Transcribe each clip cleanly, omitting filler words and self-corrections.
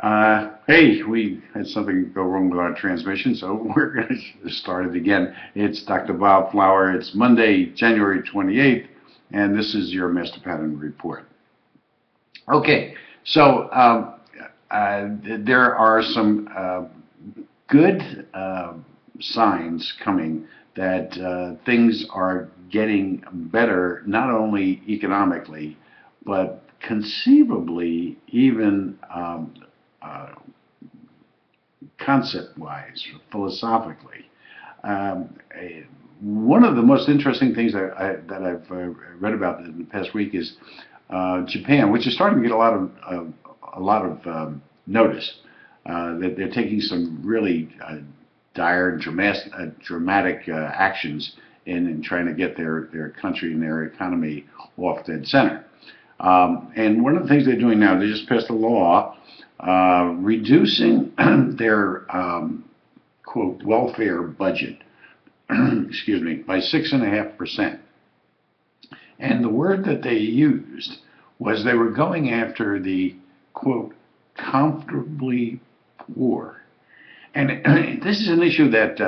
Hey, we had something go wrong with our transmission, so we're going to start it again. It's Dr. Bob Flower. It's Monday, January 28th, and this is your Master Pattern Report. Okay, so there are some good signs coming that things are getting better, not only economically, but conceivably even uh, concept-wise, philosophically. Um, One of the most interesting things that I've read about in the past week is Japan, which is starting to get a lot of notice. That they're taking some really dire, dramatic actions in trying to get their country and their economy off dead center. And one of the things they're doing now, they just passed a law reducing their quote welfare budget, excuse me, by 6.5%. And the word that they used was they were going after the quote comfortably poor. And this is an issue that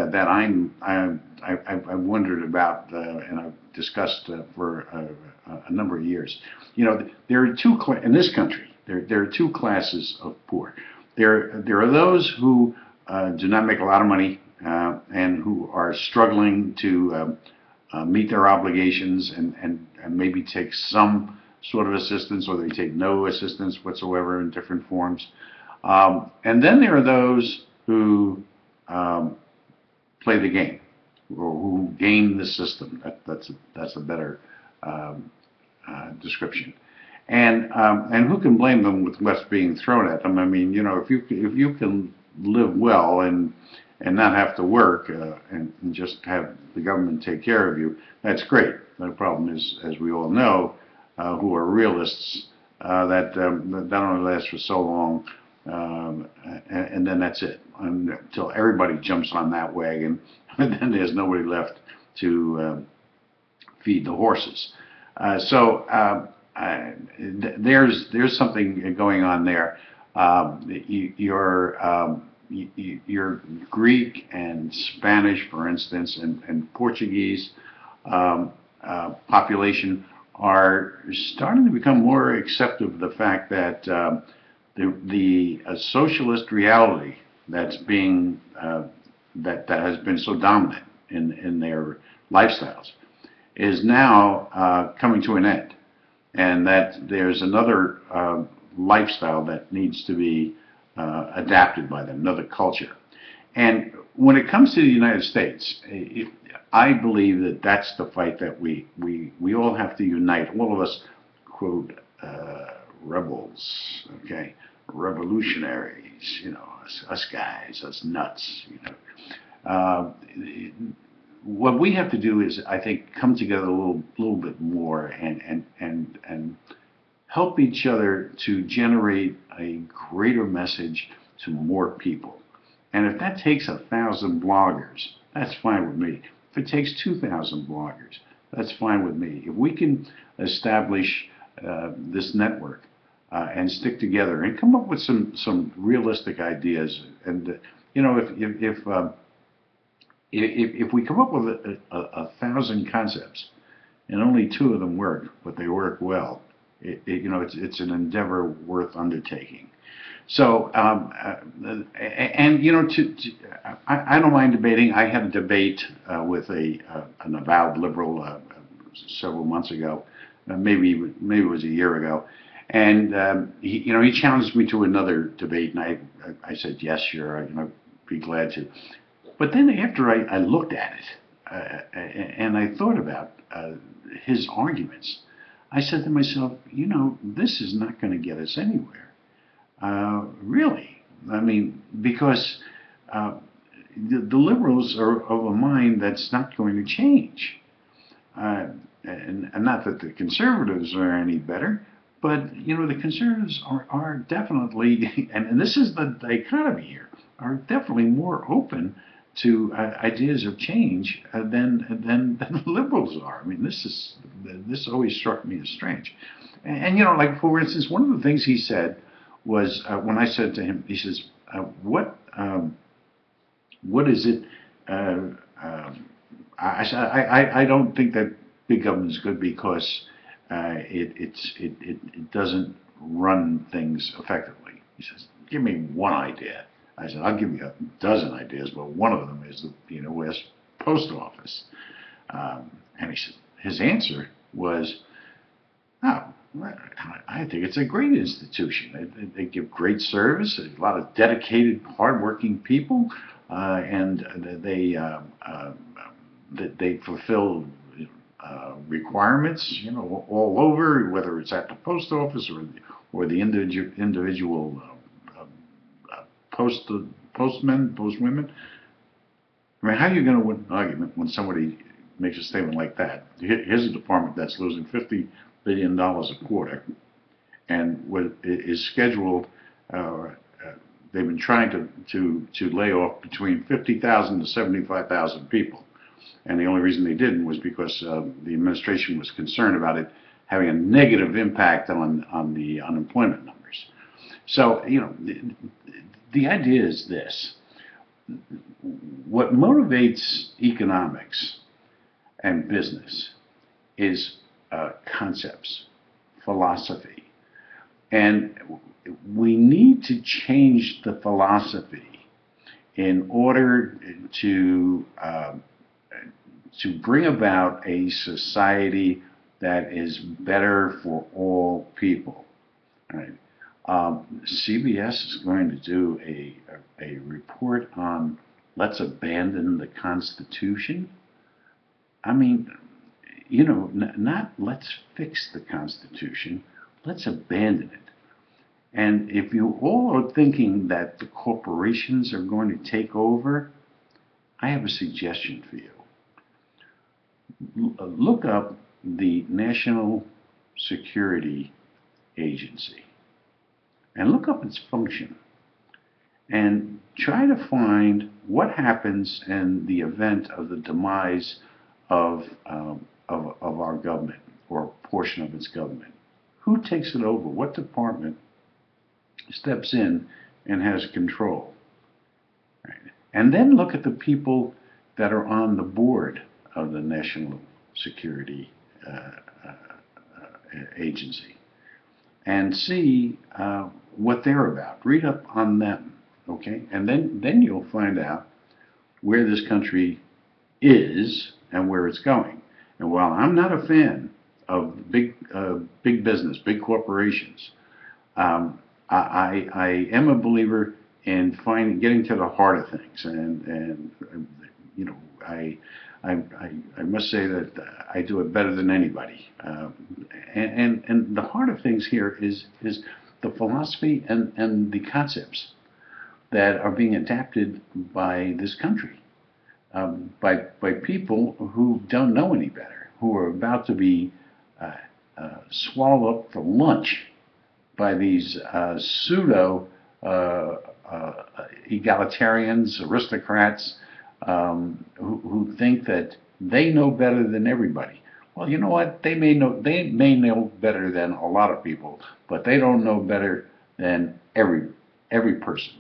I've wondered about and I've discussed for a number of years. You know, there are in this country. There are two classes of poor. There are those who do not make a lot of money and who are struggling to meet their obligations and maybe take some sort of assistance, or they take no assistance whatsoever in different forms. And then there are those who play the game, or who game the system. That's a better description. And who can blame them with what's being thrown at them? I mean, you know, if you can live well and not have to work and just have the government take care of you, that's great. The problem is, as we all know, who are realists, that only lasts for so long, and then that's it until everybody jumps on that wagon, and then there's nobody left to feed the horses. There's something going on there. Your Greek and Spanish, for instance, and Portuguese population are starting to become more accepting of the fact that the socialist reality that's being that has been so dominant in their lifestyles is now coming to an end, and that there's another lifestyle that needs to be adapted by them, another culture. And when it comes to the United States, I believe that that's the fight that we all have to unite. All of us, quote, rebels, okay, revolutionaries, you know, us guys, us nuts, you know. What we have to do is, I think, come together a little bit more and help each other to generate a greater message to more people. And if that takes 1,000 bloggers, that's fine with me. If it takes 2,000 bloggers, that's fine with me. If we can establish this network and stick together and come up with some realistic ideas, and you know, if we come up with 1,000 concepts and only two of them work, but they work well, you know, it's an endeavor worth undertaking. So, and you know, I don't mind debating. I had a debate with an avowed liberal several months ago, maybe it was a year ago, and you know, he challenged me to another debate, and I said yes, sure, you know, be glad to. But then after I looked at it and I thought about his arguments, I said to myself, you know, this is not going to get us anywhere. Really. I mean, because the liberals are of a mind that's not going to change. And not that the conservatives are any better, but, you know, the conservatives are definitely, and this is the dichotomy here, are definitely more open to ideas of change than the liberals are. I mean, this always struck me as strange. And you know, like for instance, one of the things he said was when I said to him, he says, what is it? I said, I don't think that big government is good because it doesn't run things effectively. He says, give me one idea. I said, I'll give you a dozen ideas, but one of them is the U.S. Post Office. And he said, his answer was, oh, I think it's a great institution. They give great service, a lot of dedicated, hardworking people, and they fulfill requirements, all over, whether it's at the post office or the individual postwomen. I mean, how are you going to win an argument when somebody makes a statement like that? Here's a department that's losing $50 billion a quarter, and what is scheduled. They've been trying to lay off between 50,000 to 75,000 people, and the only reason they didn't was because the administration was concerned about it having a negative impact on the unemployment numbers. So the idea is this: what motivates economics and business is concepts, philosophy. And we need to change the philosophy in order to bring about a society that is better for all people. All right. CBS is going to do a report on let's abandon the Constitution. I mean, not let's fix the Constitution, let's abandon it. And if you all are thinking that the corporations are going to take over, I have a suggestion for you. Look up the National Security Agency and look up its function and try to find what happens in the event of the demise of our government or a portion of its government. Who takes it over? What department steps in and has control? Right. And then look at the people that are on the board of the National Security Agency and see what they're about. Read up on them, okay? And then you'll find out where this country is and where it's going. And while I'm not a fan of big business, big corporations, I am a believer in getting to the heart of things. And I must say that I do it better than anybody. And the heart of things here is the philosophy and the concepts that are being adapted by this country, by people who don't know any better, who are about to be swallowed up for lunch by these pseudo egalitarians, aristocrats, who think that they know better than everybody. Well, you know what? They may know better than a lot of people, but they don't know better than every person.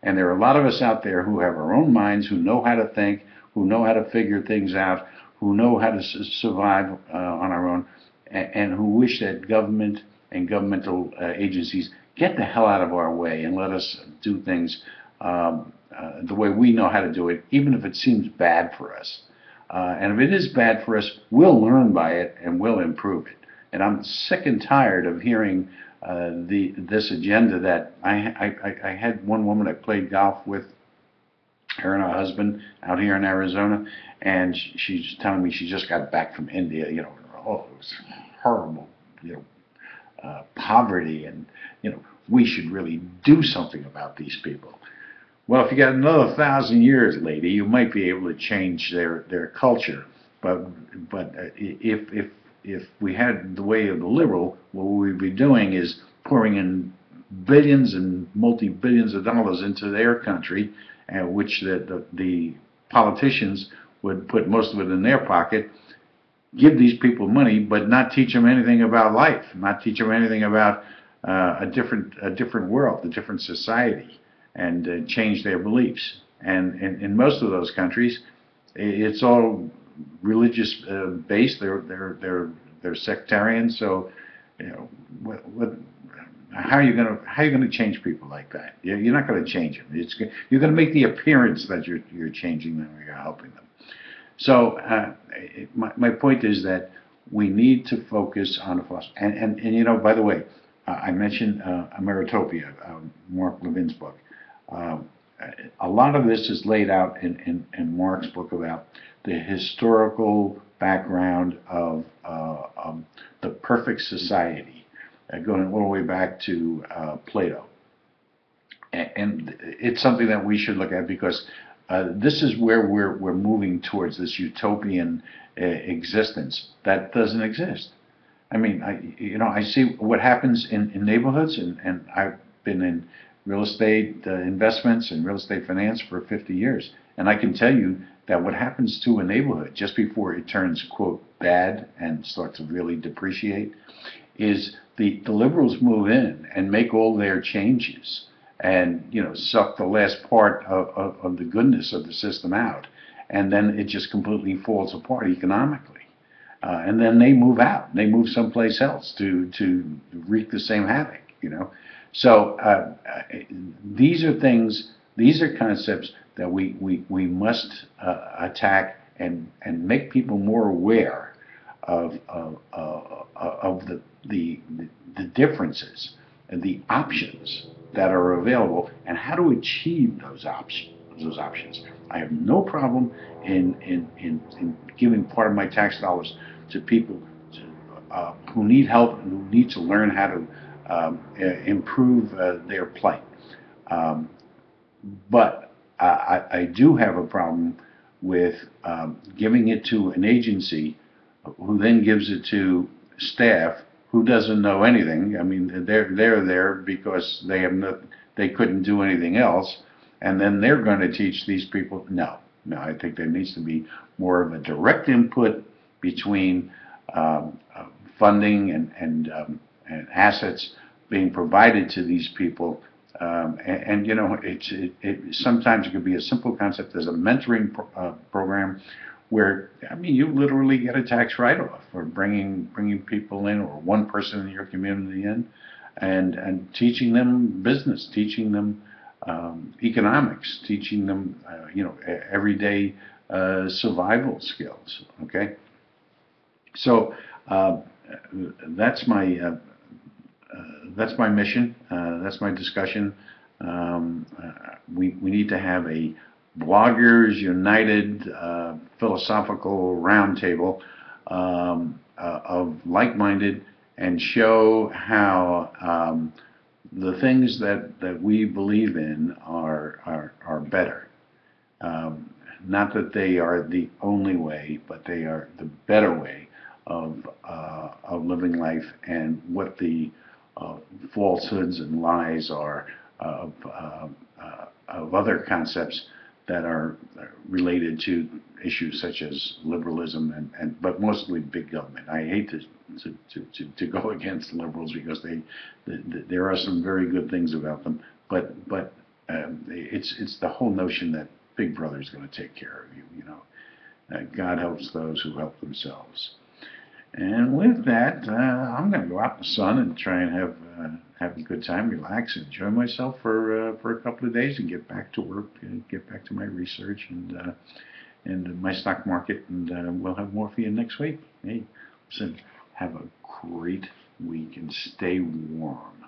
And there are a lot of us out there who have our own minds, who know how to think, who know how to figure things out, who know how to survive on our own, and who wish that government and governmental agencies get the hell out of our way and let us do things the way we know how to do it, even if it seems bad for us. And if it is bad for us, we'll learn by it and we'll improve it. And I'm sick and tired of hearing this agenda that I had one woman I played golf with, her and her husband out here in Arizona, and she's telling me she just got back from India. It was horrible, poverty, and we should really do something about these people. Well, if you got another 1,000 years, lady, you might be able to change their culture. But if we had the way of the liberal, what we'd be doing is pouring in billions and multi-billions of dollars into their country, which the politicians would put most of it in their pocket, give these people money, but not teach them anything about life, not teach them anything about a different world, a different society, and change their beliefs. And in most of those countries, it's all religious based. They're sectarian. So, you know, how are you going to change people like that? You're not going to change them. You're going to make the appearance that you're changing them or you're helping them. So my point is that we need to focus on the philosophy. And you know, by the way, I mentioned Meritopia, Mark Levin's book. Uh, a lot of this is laid out in Mark's book about the historical background of the perfect society, going all the way back to Plato. And it's something that we should look at because this is where we're moving towards this utopian existence that doesn't exist. I mean, I see what happens in neighborhoods, and I've been in real estate investments and real estate finance for 50 years, and I can tell you that what happens to a neighborhood just before it turns, quote, bad and starts to really depreciate is the liberals move in and make all their changes and, you know, suck the last part of the goodness of the system out, and then it just completely falls apart economically. And then they move out. They move someplace else to wreak the same havoc, you know. So these are things, these are concepts that we must attack and make people more aware of the differences and the options that are available and how to achieve those options. I have no problem in giving part of my tax dollars to people who need help and who need to learn how to improve their plight. But I do have a problem with giving it to an agency who then gives it to staff who doesn't know anything. I mean, they're there because they couldn't do anything else, and then they're going to teach these people. No, I think there needs to be more of a direct input between funding and assets being provided to these people. And you know, sometimes it could be a simple concept as a mentoring program where, I mean, you literally get a tax write-off for bringing people in, or one person in your community in, and teaching them business, teaching them economics, teaching them you know, everyday survival skills. Okay, so that's my mission. That's my discussion. We need to have a Bloggers United philosophical roundtable of like-minded, and show how the things that we believe in are better. Not that they are the only way, but they are the better way of living life, and what the falsehoods and lies are of other concepts that are related to issues such as liberalism but mostly big government. I hate to go against liberals because there are some very good things about them, but it's the whole notion that Big Brother is going to take care of you. You know, God helps those who help themselves. And with that, I'm going to go out in the sun and try and have a good time, relax, enjoy myself for a couple of days, and get back to work, and get back to my research and my stock market, and we'll have more for you next week. Hey, listen, have a great week and stay warm.